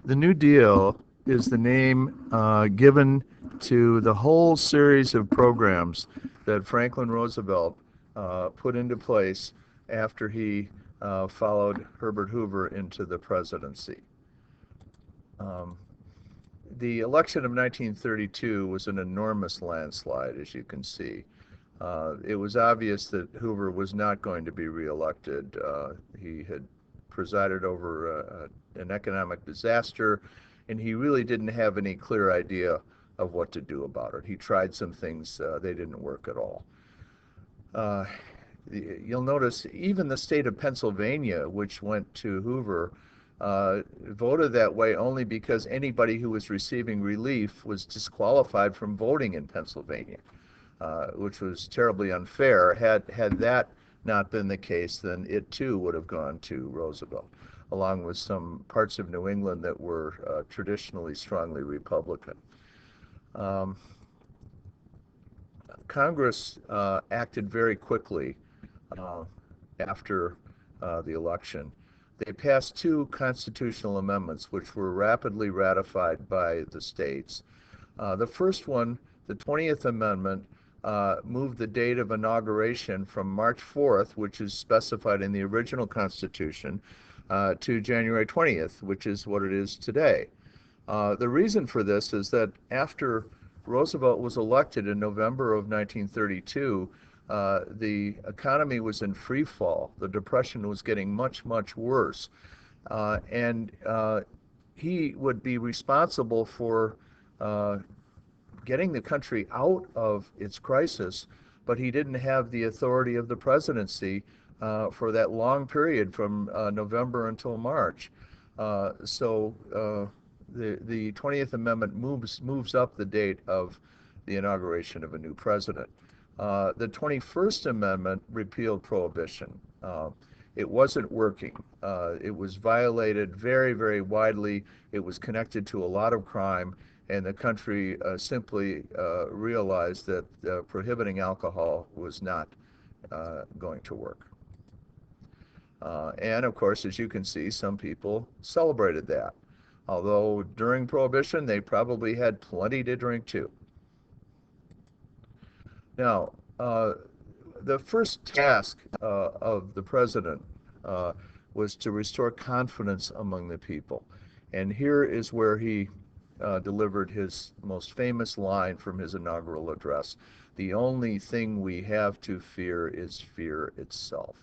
The New Deal is the name given to the whole series of programs that Franklin Roosevelt put into place after he followed Herbert Hoover into the presidency. Um, the election of 1932 was an enormous landslide, as you can see. It was obvious that Hoover was not going to be reelected. He had presided over an economic disaster, and he really didn't have any clear idea of what to do about it. He tried some things, they didn't work at all. Uh, you'll notice even the state of Pennsylvania, which went to Hoover, voted that way only because anybody who was receiving relief was disqualified from voting in Pennsylvania, which was terribly unfair. Had that not been the case, then it too would have gone to Roosevelt, along with some parts of New England that were traditionally strongly Republican. Um, Congress acted very quickly uh, after the election. They passed two constitutional amendments, which were rapidly ratified by the states. The first one, the 20th Amendment, moved the date of inauguration from March 4th, which is specified in the original Constitution, to January 20th, which is what it is today. The reason for this is that after Roosevelt was elected in November of 1932, the economy was in free fall. The Depression was getting much, much worse. And he would be responsible for uh, getting the country out of its crisis, but he didn't have the authority of the presidency for that long period from November until March. So the 20th Amendment moves up the date of the inauguration of a new president. The 21st Amendment repealed prohibition. It wasn't working. It was violated very, very widely. It was connected to a lot of crime, and the country simply realized that prohibiting alcohol was not going to work. And of course, as you can see, some people celebrated that. Although during Prohibition, they probably had plenty to drink too. Now, the first task of the president uh, was to restore confidence among the people. And here is where he delivered his most famous line from his inaugural address. The only thing we have to fear is fear itself.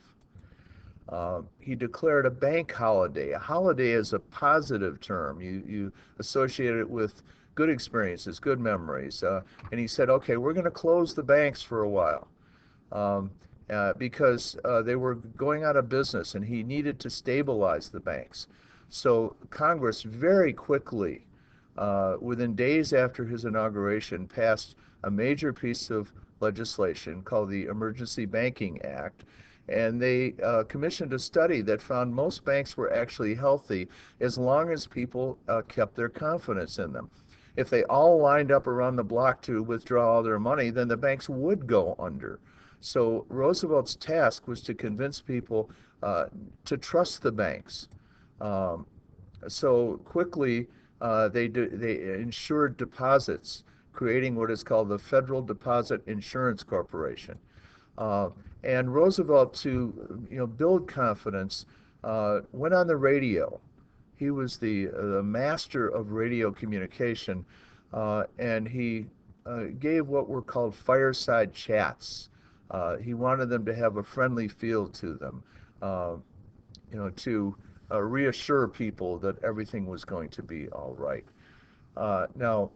He declared a bank holiday. A holiday is a positive term. You associate it with good experiences, good memories. And he said, okay, we're going to close the banks for a while um, because they were going out of business and he needed to stabilize the banks. So Congress very quickly, within days after his inauguration, passed a major piece of legislation called the Emergency Banking Act. And they commissioned a study that found most banks were actually healthy as long as people kept their confidence in them. If they all lined up around the block to withdraw all their money, then the banks would go under. So Roosevelt's task was to convince people to trust the banks. Um, so quickly, they insured deposits, creating what is called the Federal Deposit Insurance Corporation. Uh, and Roosevelt, to build confidence, went on the radio. He was the master of radio communication, and he gave what were called fireside chats. He wanted them to have a friendly feel to them, uh, to reassure people that everything was going to be all right. Now,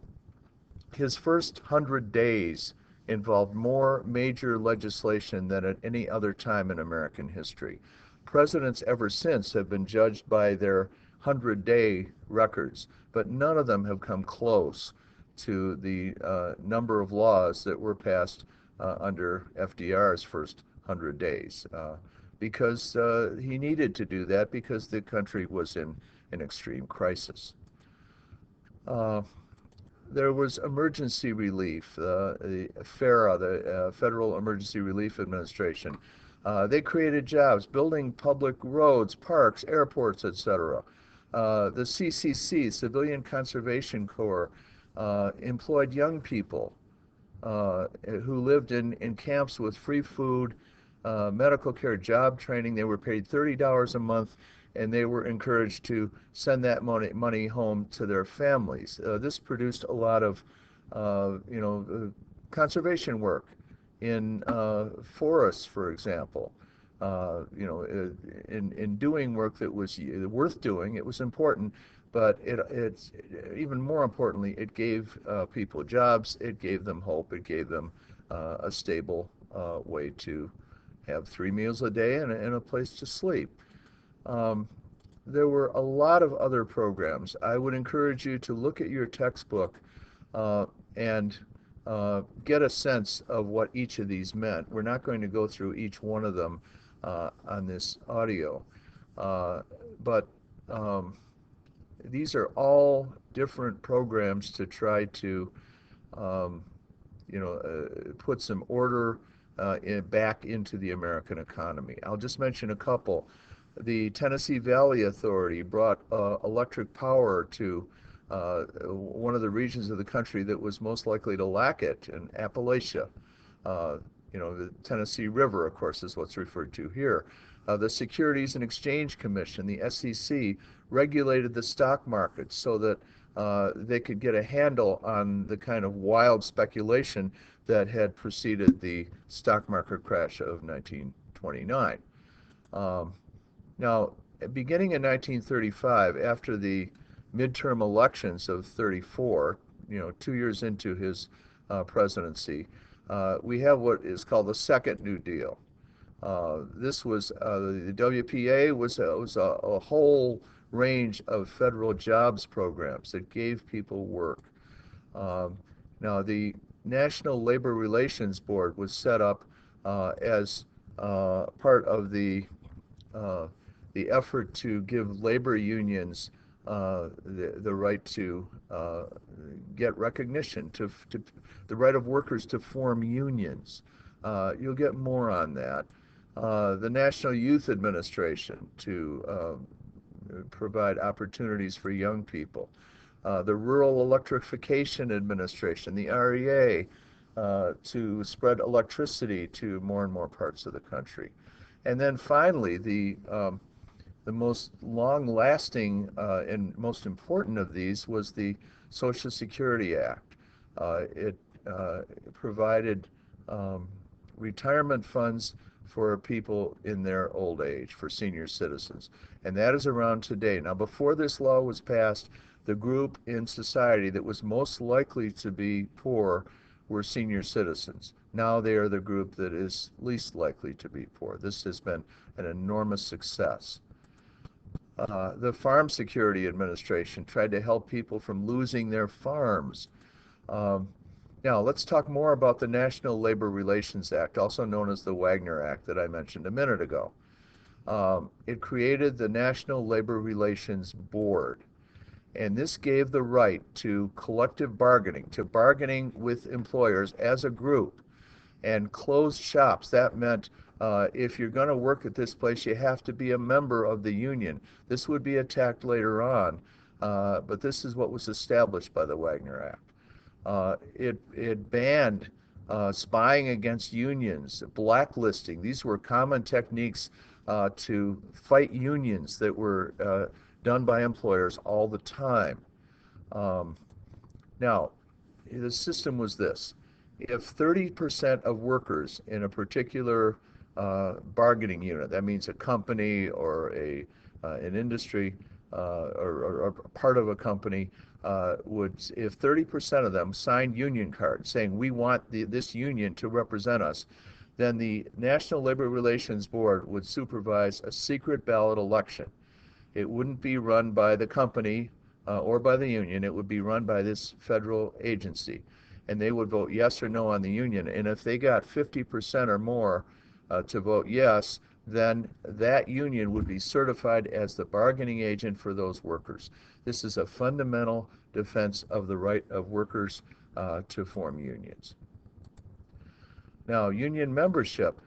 his first 100 days involved more major legislation than at any other time in American history. Presidents ever since have been judged by their 100-day records, but none of them have come close to the number of laws that were passed under FDR's first 100 days because he needed to do that because the country was in an extreme crisis. Uh, there was emergency relief, the FARA, the Federal Emergency Relief Administration. They created jobs, building public roads, parks, airports, etc. The CCC, Civilian Conservation Corps, employed young people who lived in camps with free food, medical care, job training. They were paid $30 a month, and they were encouraged to send that money home to their families. This produced a lot of, conservation work in forests, for example. In doing work that was worth doing, it was important, but it's even more importantly, it gave people jobs, it gave them hope, it gave them a stable way to have 3 meals a day and a place to sleep. Um, there were a lot of other programs. I would encourage you to look at your textbook uh, and get a sense of what each of these meant. We're not going to go through each one of them on this audio, uh, but um, these are all different programs to try to um, put some order back into the American economy. I'll just mention a couple. The Tennessee Valley Authority brought electric power to one of the regions of the country that was most likely to lack it, in Appalachia. Uh, the Tennessee River, of course, is what's referred to here. The Securities and Exchange Commission, the SEC, regulated the stock market so that they could get a handle on the kind of wild speculation that had preceded the stock market crash of 1929. Um, Now, beginning in 1935, after the midterm elections of 34, 2 years into his presidency, we have what is called the Second New Deal. This was the WPA was a whole range of federal jobs programs that gave people work. Um, Now, the National Labor Relations Board was set up as part of uh, the effort to give labor unions the right to get recognition, to the right of workers to form unions. You'll get more on that. The National Youth Administration to provide opportunities for young people. The Rural Electrification Administration, the REA, to spread electricity to more and more parts of the country. And then finally, the most long-lasting and most important of these was the Social Security Act. It provided um, retirement funds for people in their old age, for senior citizens. And that is around today. Now, before this law was passed, the group in society that was most likely to be poor were senior citizens. Now they are the group that is least likely to be poor. This has been an enormous success. The Farm Security Administration tried to help people from losing their farms. Um, Now, let's talk more about the National Labor Relations Act, also known as the Wagner Act that I mentioned a minute ago. It created the National Labor Relations Board, and this gave the right to collective bargaining, to bargaining with employers as a group, and closed shops. That meant if you're going to work at this place, you have to be a member of the union. This would be attacked later on, but this is what was established by the Wagner Act. It banned spying against unions, blacklisting. These were common techniques to fight unions that were done by employers all the time. Um, Now, the system was this. If 30% of workers in a particular bargaining unit, that means a company or an industry or part of a company, if 30% of them signed union cards saying we want this union to represent us, then the National Labor Relations Board would supervise a secret ballot election. It wouldn't be run by the company or by the union. It would be run by this federal agency. And they would vote yes or no on the union. And if they got 50% or more to vote yes, then that union would be certified as the bargaining agent for those workers. This is a fundamental defense of the right of workers to form unions. Now, union membership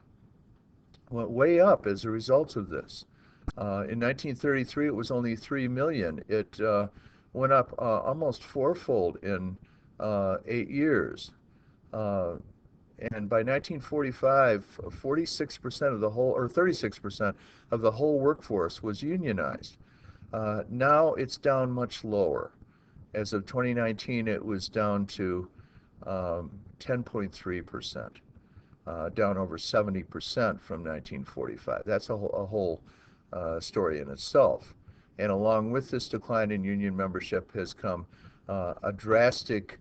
went way up as a result of this. In 1933, it was only 3 million. It went up almost fourfold in 8 years. Uh, and by 1945, 46% of the whole, or 36% of the whole workforce was unionized. Now it's down much lower. As of 2019, it was down to 10.3%, down over 70% from 1945. That's a whole story in itself. And along with this decline in union membership has come a drastic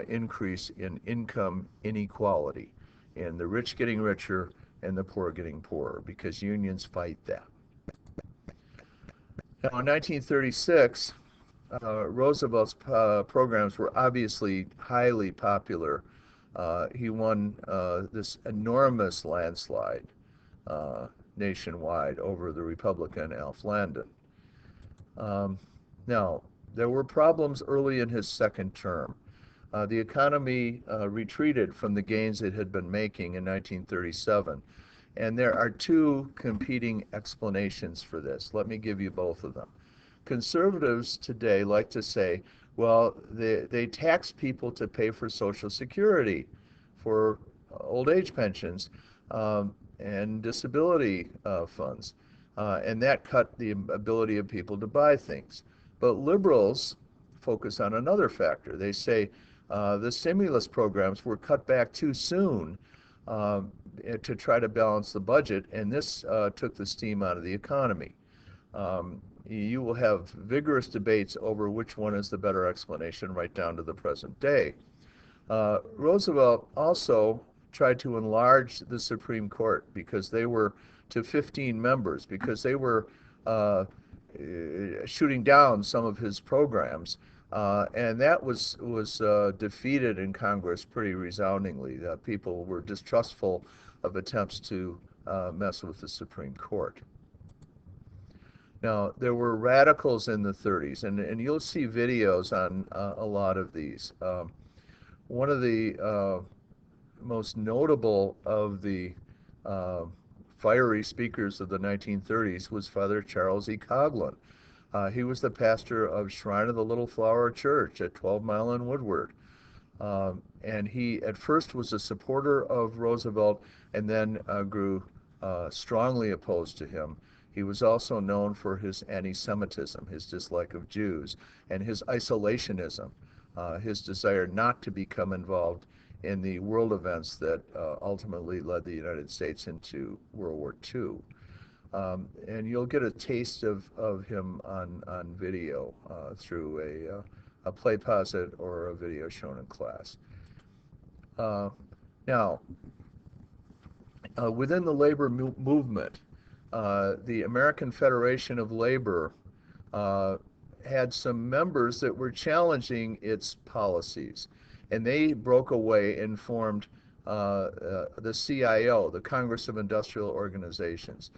increase in income inequality, and the rich getting richer and the poor getting poorer because unions fight that. Now, in 1936, Roosevelt's programs were obviously highly popular. He won this enormous landslide nationwide over the Republican Alf Landon. Now, there were problems early in his second term. The economy retreated from the gains it had been making in 1937. And there are two competing explanations for this. Let me give you both of them. Conservatives today like to say, well, they tax people to pay for Social Security, for old age pensions, and disability funds. And that cut the ability of people to buy things. But liberals focus on another factor. They say the stimulus programs were cut back too soon to try to balance the budget, and this took the steam out of the economy. You will have vigorous debates over which one is the better explanation right down to the present day. Roosevelt also tried to enlarge the Supreme Court because they were to 15 members, because they were shooting down some of his programs. And that was defeated in Congress pretty resoundingly. People were distrustful of attempts to mess with the Supreme Court. Now, there were radicals in the 30s, and you'll see videos on a lot of these. One of the most notable of the fiery speakers of the 1930s was Father Charles E. Coughlin. He was the pastor of Shrine of the Little Flower Church at 12 Mile and Woodward. And he at first was a supporter of Roosevelt and then grew strongly opposed to him. He was also known for his anti-Semitism, his dislike of Jews, and his isolationism, his desire not to become involved in the world events that ultimately led the United States into World War II. And you'll get a taste of him on video through a PlayPosit or a video shown in class. Now, within the labor movement, the American Federation of Labor had some members that were challenging its policies, and they broke away and formed the CIO, the Congress of Industrial Organizations.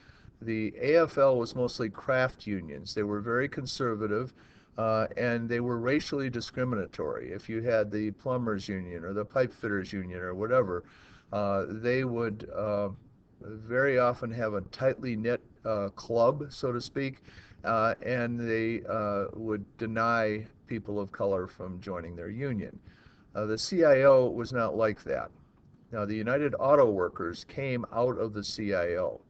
The AFL was mostly craft unions. They were very conservative, and they were racially discriminatory. If you had the plumbers union or the pipe fitters union or whatever, they would very often have a tightly knit club, so to speak, and they would deny people of color from joining their union. The CIO was not like that. Now, the United Auto Workers came out of the CIO.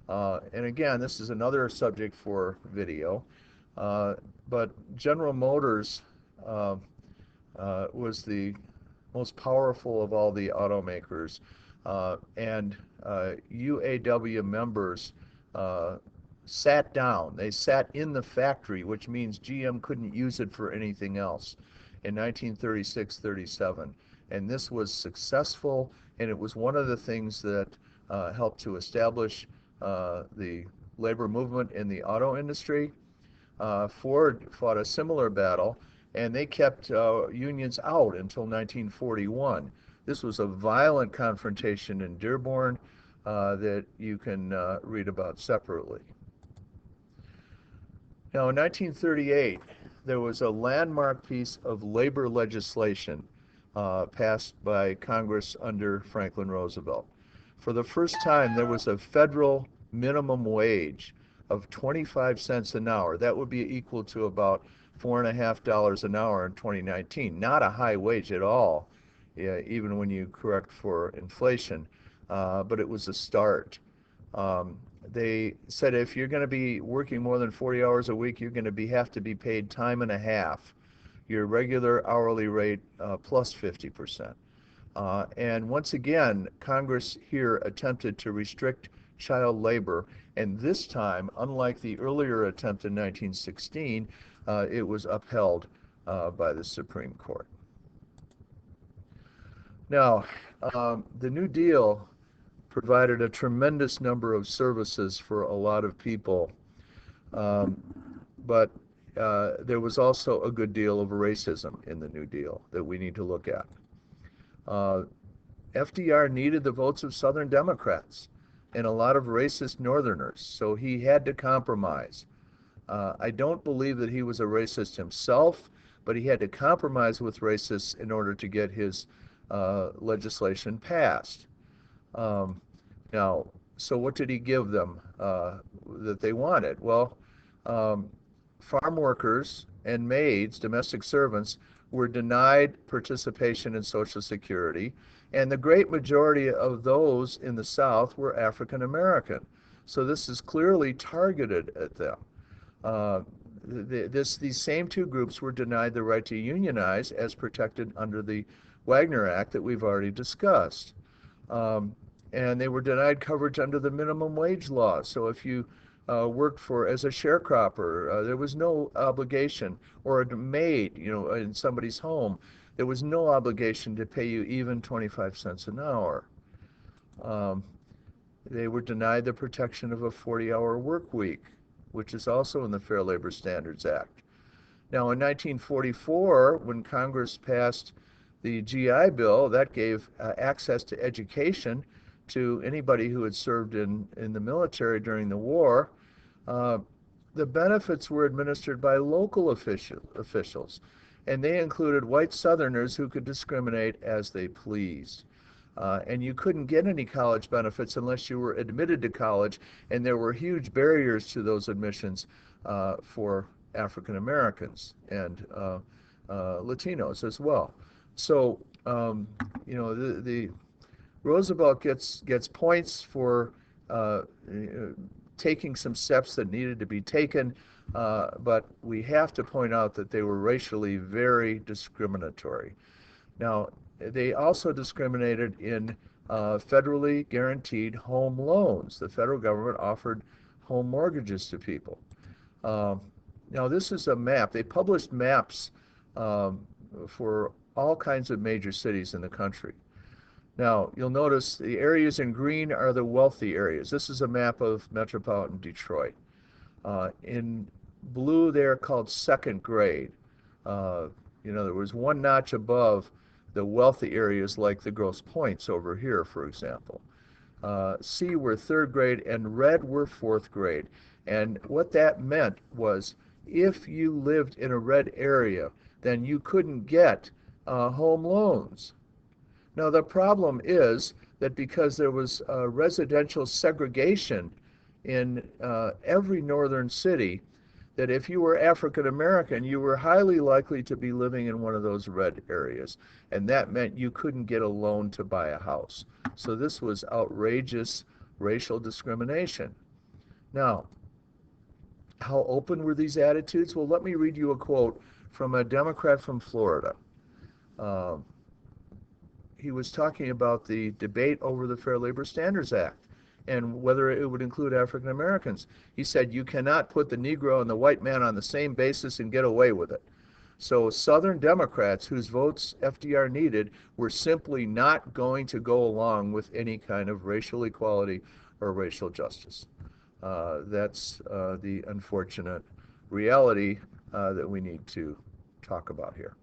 And again, this is another subject for video, but General Motors was the most powerful of all the automakers, and UAW members sat down. They sat in the factory, which means GM couldn't use it for anything else, in 1936-37. And this was successful, and it was one of the things that helped to establish the labor movement in the auto industry. Ford fought a similar battle, and they kept unions out until 1941. This was a violent confrontation in Dearborn that you can read about separately. Now, in 1938, there was a landmark piece of labor legislation passed by Congress under Franklin Roosevelt. For the first time, there was a federal minimum wage of 25 cents an hour. That would be equal to about $4.50 an hour in 2019. Not a high wage at all, yeah, even when you correct for inflation, but it was a start. They said if you're going to be working more than 40 hours a week, you're going to have to be paid time and a half, your regular hourly rate plus 50%. And once again, Congress here attempted to restrict child labor, and this time, unlike the earlier attempt in 1916, it was upheld by the Supreme Court. Now, the New Deal provided a tremendous number of services for a lot of people, but there was also a good deal of racism in the New Deal that we need to look at. FDR needed the votes of Southern Democrats and a lot of racist Northerners, so he had to compromise. I don't believe that he was a racist himself, but he had to compromise with racists in order to get his legislation passed. Now, so what did he give them that they wanted? Well, farm workers and maids, domestic servants, were denied participation in Social Security, and the great majority of those in the South were African American. So this is clearly targeted at them. These same two groups were denied the right to unionize as protected under the Wagner Act that we've already discussed. And they were denied coverage under the minimum wage law. So if you worked as a sharecropper, there was no obligation, or a maid, in somebody's home, there was no obligation to pay you even 25 cents an hour. They were denied the protection of a 40-hour work week, which is also in the Fair Labor Standards Act. Now, in 1944, when Congress passed the GI Bill, that gave access to education to anybody who had served in the military during the war. The benefits were administered by local officials, and they included white Southerners who could discriminate as they pleased. And you couldn't get any college benefits unless you were admitted to college, and there were huge barriers to those admissions for African Americans and Latinos as well. So, the Roosevelt gets points for taking some steps that needed to be taken, but we have to point out that they were racially very discriminatory. Now, they also discriminated in federally guaranteed home loans. The federal government offered home mortgages to people. Now, this is a map. They published maps for all kinds of major cities in the country. Now, you'll notice the areas in green are the wealthy areas. This is a map of metropolitan Detroit. In blue, they're called second grade. There was one notch above the wealthy areas like the Grosse Pointes over here, for example. C were third grade, and red were fourth grade. And what that meant was if you lived in a red area, then you couldn't get home loans. Now, the problem is that because there was residential segregation in every northern city, that if you were African American, you were highly likely to be living in one of those red areas. And that meant you couldn't get a loan to buy a house. So this was outrageous racial discrimination. Now, how open were these attitudes? Well, let me read you a quote from a Democrat from Florida. He was talking about the debate over the Fair Labor Standards Act and whether it would include African Americans. He said, you cannot put the Negro and the white man on the same basis and get away with it. So Southern Democrats, whose votes FDR needed, were simply not going to go along with any kind of racial equality or racial justice. That's the unfortunate reality that we need to talk about here.